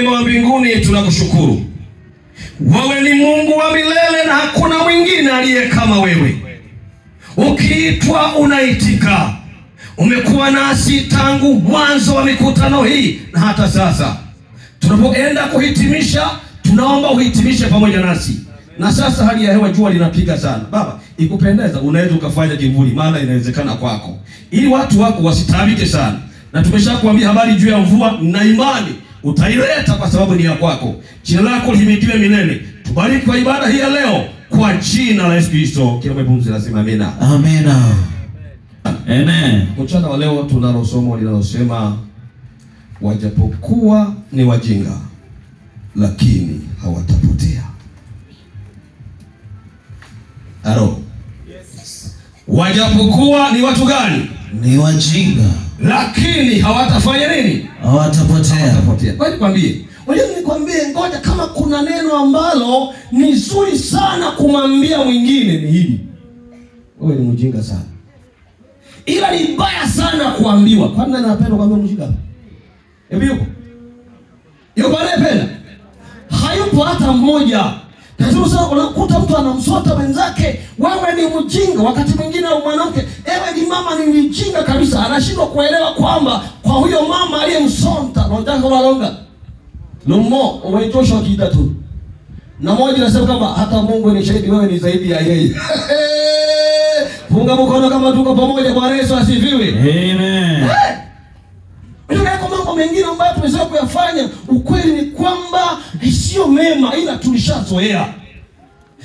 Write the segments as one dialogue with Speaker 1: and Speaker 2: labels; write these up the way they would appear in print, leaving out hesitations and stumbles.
Speaker 1: mwema wa mbinguni, tunakushukuru. Wewe ni Mungu wa milele na hakuna mwingine aliye kama wewe. Ukiitwa unaitika. Umekuwa nasi tangu mwanzo wa mikutano hii na hata sasa. Tunapoenda kuhitimisha, tunaomba uhitimishe pamoja nasi. Na sasa hali ya hewa, jua linapiga sana. Baba, ikupendeza unaweza ukafanya kivuli, maana inawezekana kwako, ili watu wako wasitaabike sana. Na tumeshakuambia habari juu ya mvua, na imani utaileta kwa sababu ni ya kwako. Jina lako lihimidiwe milele. Tubariki kwa ibada hii ya leo kwa jina la Yesu Kristo. Kila mpumzi lazima amina.
Speaker 2: Amina. Amen.
Speaker 1: Mchana wa leo tunalo somo linalosema wajapokuwa ni wajinga lakini hawatapotea. Aro. Yes. Wajapokuwa ni watu gani?
Speaker 2: Ni wajinga
Speaker 1: lakini hawatafanya nini?
Speaker 2: Hawatapotea.
Speaker 1: Kwa nikwambie, nikwambie ngoja, kama kuna neno ambalo ni zuri sana kumwambia mwingine ni hili: wewe ni mjinga sana. Ila ni mbaya sana kuambiwa. Kwani nani anapenda kuambiwa mjinga? Hebu yupo anayependa? Hayupo hata mmoja. Tazama sana, unakuta mtu anamsota wenzake, wewe ni mjinga. Wakati mwingine au mwanamke, ewe ni mama, ni mjinga kabisa. Anashindwa kuelewa kwamba kwa huyo mama aliyemsonta unataka walonga lumo umeitosha kiita tu. Na mmoja anasema kama hata Mungu ni shahidi, wewe ni zaidi ya yeye. Funga mkono kama tuko pamoja. Bwana Yesu asifiwe.
Speaker 2: Amen.
Speaker 1: Ndio mambo mengine ambayo tumeweza kuyafanya, ukweli ni kwamba sio mema, ila tulishazoea.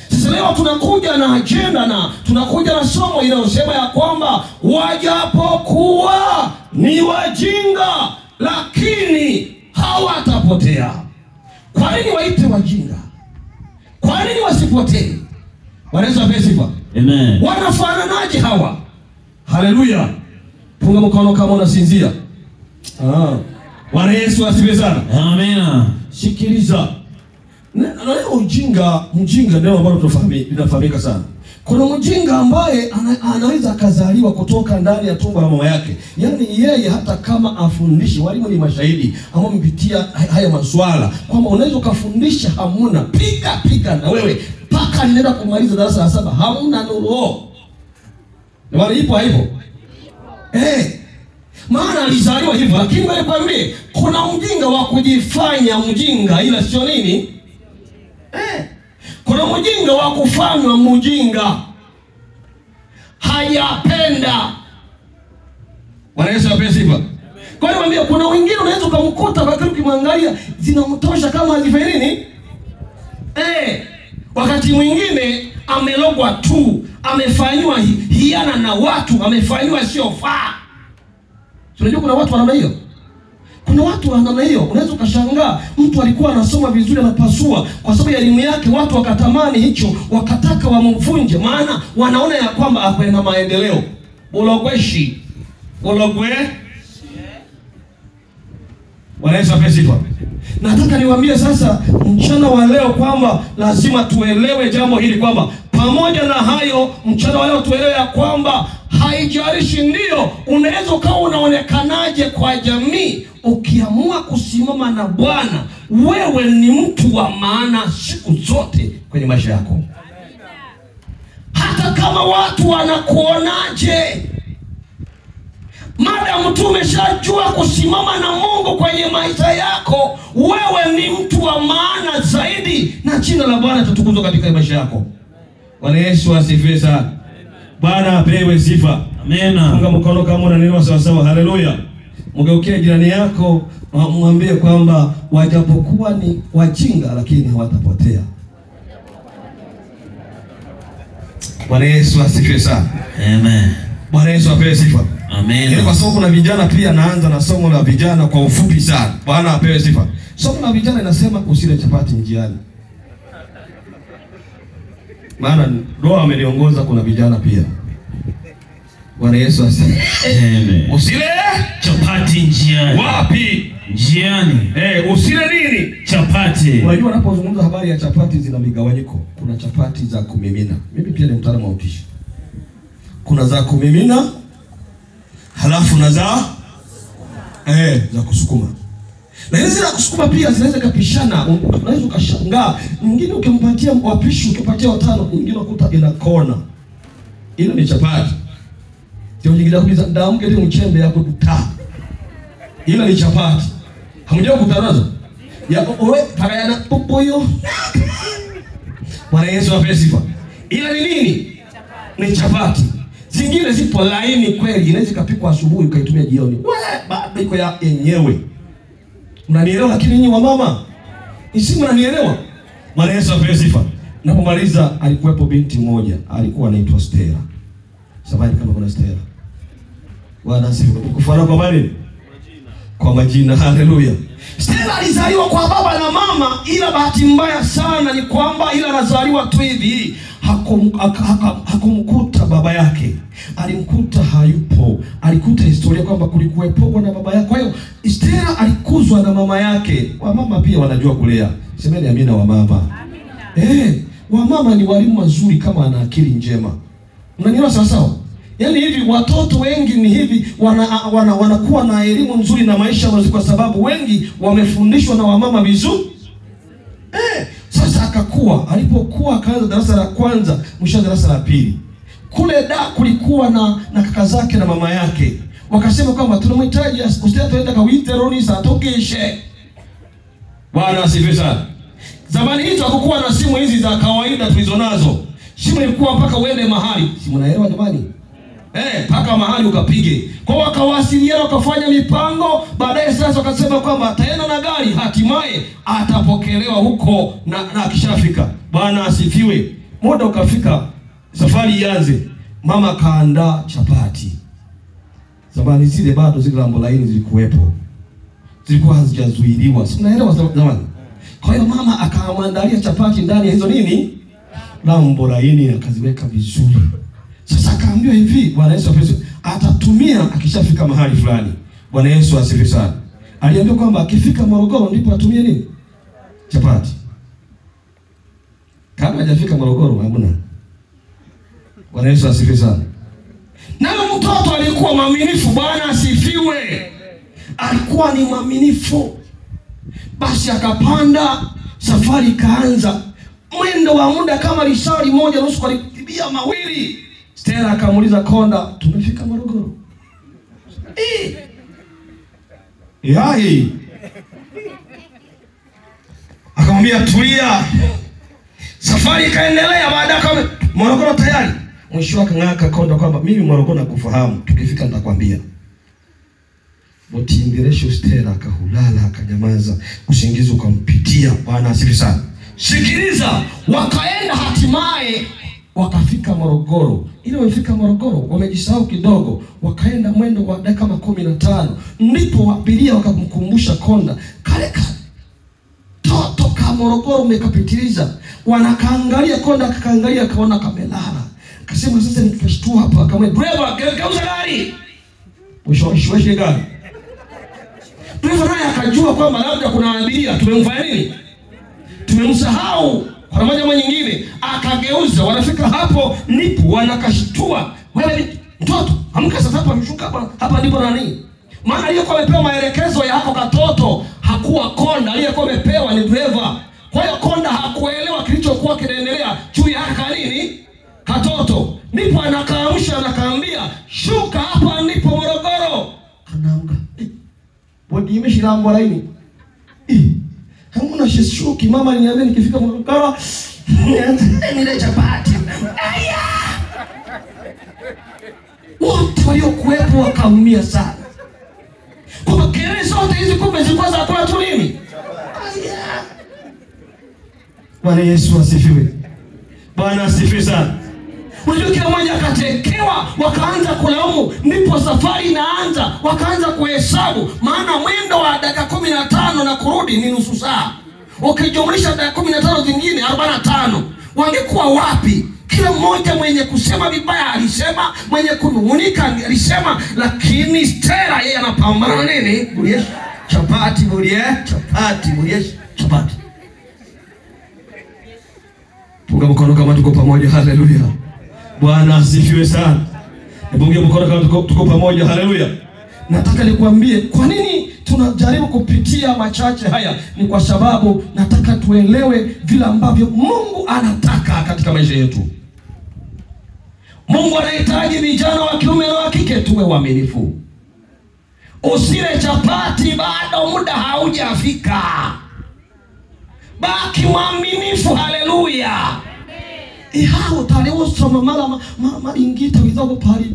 Speaker 1: Sasa leo tunakuja na agenda na tunakuja na somo linalosema ya kwamba wajapokuwa ni wajinga lakini hawatapotea. Kwa nini waite wajinga? Kwa nini wasipotee? Bwana Yesu asifiwe.
Speaker 2: Amen.
Speaker 1: Wanafananaje hawa? Haleluya. Punga mkono kama unasinzia. Bwana Yesu asifiwe sana.
Speaker 2: Amina.
Speaker 1: Sikiliza. Neno mjinga ndio ambalo linafahamika sana. Kuna mjinga ambaye anaweza akazaliwa kutoka ndani ya tumbo la mama yake. Yaani yeye hata kama afundishi, walimu ni mashahidi ambao mpitia haya maswala, kwamba unaweza kufundisha hamuna piga na wewe mpaka ninaenda kumaliza darasa la 7 hamuna nuru. Ni wale ipo hivyo. Maana alizaliwa hivyo. Lakini wewe kwambie, kuna mjinga wa kujifanya mjinga ila sio nini? Kuna mjinga wa kufanywa mjinga, hajapenda. Bwana Yesu asifiwe. Kwa hiyo mwambie, kuna wengine unaweza kumkuta wakati ukimwangalia zinamtosha kama alifanya nini? Wakati mwingine amelogwa tu, amefanywa hiana na watu, amefanywa sio faa. Unajua kuna watu wana hiyo. Kuna watu wana namna hiyo. Unaweza ukashangaa mtu alikuwa anasoma vizuri, anapasua, kwa sababu ya elimu yake watu wakatamani hicho, wakataka wamvunje, maana wanaona ya kwamba hakwenda maendeleo. Bologweshi. Bwana Yesu asifiwe. Nataka niwaambie sasa mchana wa leo kwamba lazima tuelewe jambo hili, kwamba pamoja na hayo mchana wa leo tuelewe ya kwamba haijalishi ndio unaweza ukawa unaonekanaje kwa jamii, ukiamua kusimama na Bwana, wewe ni mtu wa maana siku zote kwenye maisha yako. Hata kama watu wanakuonaje, Madamu tumeshajua kusimama na Mungu kwenye maisha yako, wewe ni mtu wa maana zaidi, na jina la Bwana tutukuzwe katika maisha yako. Bwana Yesu asifiwe sana. Bwana apewe sifa.
Speaker 2: Amina.
Speaker 1: Funga mkono kama unanielewa sawa sawa. Haleluya. Mgeukie jirani yako, mwambie kwamba wajapokuwa ni wajinga lakini hawatapotea. Bwana Yesu asifiwe sana.
Speaker 2: Amen.
Speaker 1: Bwana Yesu apewe sifa.
Speaker 2: Amen.
Speaker 1: Kwa sababu kuna vijana pia, naanza na somo la vijana kwa ufupi sana. Bwana apewe sifa. Somo la vijana inasema usile chapati njiani. Maana Roho ameniongoza kuna vijana pia. Bwana Yesu asifiwe.
Speaker 2: Amen.
Speaker 1: Usile
Speaker 2: chapati njiani.
Speaker 1: Wapi?
Speaker 2: Njiani.
Speaker 1: Usile nini?
Speaker 2: Chapati.
Speaker 1: Unajua unapozungumza habari ya chapati zina migawanyiko. Kuna chapati za kumimina. Mimi pia ni mtaalamu wa upishi. Kuna za kumimina, halafu na za kusukuma. Lakini zile kusukuma pia zinaweza kapishana, unaweza ukashangaa. Mwingine ukimpatia wapishi, ukipatia watano, mwingine ukuta ina kona. Hilo ni chapati. Sio nyingine kuuliza ndamke ile mchembe yako kuta. Hilo ni chapati. Hamjao kutanazo. Ya owe pagayana popoyo. Bwana Yesu apewe sifa. Ila ni nini? Ni chapati. Zingine zipo laini kweli, inaweza kupikwa asubuhi ukaitumia jioni. Bado iko ya yenyewe. Mnanielewa? Lakini nyinyi wa mama, isi mnanielewa? Bwana Yesu apewe sifa. Napomaliza, alikuwepo binti moja, alikuwa anaitwa Stella. Sabani kama kuna Stella. Bwana asifiwe. Kufuana kwa nini? Kwa majina. Haleluya. Stella alizaliwa kwa baba na mama, ila bahati mbaya sana ni kwamba ila anazaliwa tu hivi, hakumkuta baba yake. Alimkuta hayupo. Alikuta historia kwamba kulikuwepo na baba yake. Kwa hiyo Stella alikuzwa na mama yake. Wamama pia wanajua kulea. Semeni amina wa mama. Amina. Wamama ni walimu wazuri kama ana akili njema. Mnanielewa sawa sawa? Yaani hivi watoto wengi ni hivi wanakuwa na elimu nzuri na maisha mazuri kwa sababu wengi wamefundishwa na wamama vizuri. Sasa akakuwa, alipokuwa akaanza darasa la kwanza, mwisho darasa la pili. Kule kulikuwa na kaka zake na mama yake. Wakasema kwamba tunamhitaji Stella tuende kawite Roni saa tokeshe. Bwana asifiwe sana. Zamani hizo hakukuwa na simu hizi za kawaida tulizonazo. Simu ilikuwa mpaka uende mahali. Simu naelewa jamani? Paka mahali ukapige. Kwa wakawasiliana, wakafanya mipango, baadaye sasa wakasema kwamba ataenda na gari, hatimaye atapokelewa huko na akishafika. Bwana asifiwe. Muda ukafika, safari ianze. Mama kaandaa chapati. Zamani zile bado zile lambo laini zilikuwepo. Zilikuwa hazijazuiliwa. Si mnaelewa zamani? Kwa hiyo mama akamwandalia chapati ndani ya hizo nini? Lambo laini, akaziweka vizuri. Sasa akaambiwa hivi, Bwana Yesu asifiwe, atatumia akishafika mahali fulani. Bwana Yesu asifiwe sana. Aliambiwa kwamba akifika Morogoro ndipo atumie nini? Chapati. Kama hajafika Morogoro hamna. Bwana Yesu asifiwe sana. Naye mtoto alikuwa mwaminifu. Bwana asifiwe. Alikuwa ni mwaminifu. Basi akapanda, safari kaanza. Mwendo wa muda kama risali moja nusu kwa libia mawili. Stella akamuuliza konda, tumefika Morogoro? Akamwambia tulia. Safari ikaendelea, baada kama Morogoro tayari. Mwisho akang'aka konda kwamba mimi Morogoro nakufahamu, tukifika nitakwambia. Botimbiresho Stella akahulala, akanyamaza, usingizi ukampitia. Bwana asifiwe sana. Sikiliza, wakaenda hatimaye wakafika Morogoro. Ile wamefika Morogoro, wamejisahau kidogo, wakaenda mwendo wa dakika 15. Ndipo abiria wakamkumbusha konda, kale toto ka Morogoro umekapitiliza. Wanakaangalia, konda akakaangalia, akaona kamelala. Akasema sasa nikashtua hapa, akamwambia driver, geuza gari. Mwisho gari. Driver naye akajua kwamba labda kuna abiria tumemfanya nini? Tumemsahau. Kwa moja ama nyingine akageuza. Wanafika hapo ndipo wanakashtua. Wewe mtoto, amka sasa, hapa mshuka hapa ndipo nani? Maana aliyekuwa amepewa maelekezo ya hapo katoto hakuwa konda, aliyekuwa amepewa ni driver. Kwa hiyo konda hakuelewa kilichokuwa kinaendelea juu ya nini? Katoto. Ndipo anakaamsha, anakaambia shuka hapa ndipo Morogoro. Anaamka. Bodi imeshilambo laini. Hamuna shuki, mama aliniambia nikifika Morogoro nile chapati. Wote waliokuwepo wakaumia sana. Kwa kelele zote hizi kumbe zilikuwa za kula tu nini? Bwana Yesu asifiwe. Bwana asifiwe sana. Unajua kila mmoja akatekewa, wakaanza kulaumu. Ndipo safari inaanza, wakaanza kuhesabu. Maana mwendo wa dakika 15 na kurudi ni nusu saa. Ukijumlisha dakika 15 zingine 45. Wangekuwa wapi? Kila mmoja mwenye kusema vibaya alisema, mwenye kunung'unika alisema, lakini Stella yeye anapambana na nini? Buliesha chapati, chapati. Punga mkono kama tuko pamoja. Haleluya. Bwana asifiwe sana. Punga mkono kama tuko pamoja. Haleluya. Nataka nikwambie kwa nini tunajaribu kupitia machache haya ni kwa sababu nataka tuelewe vile ambavyo Mungu anataka katika maisha yetu. Mungu anahitaji vijana wa kiume na wa kike tuwe waaminifu. Usile chapati bado muda haujafika. Baki mwaminifu. Haleluya. Ihao tale usoma mala ingita wizago pali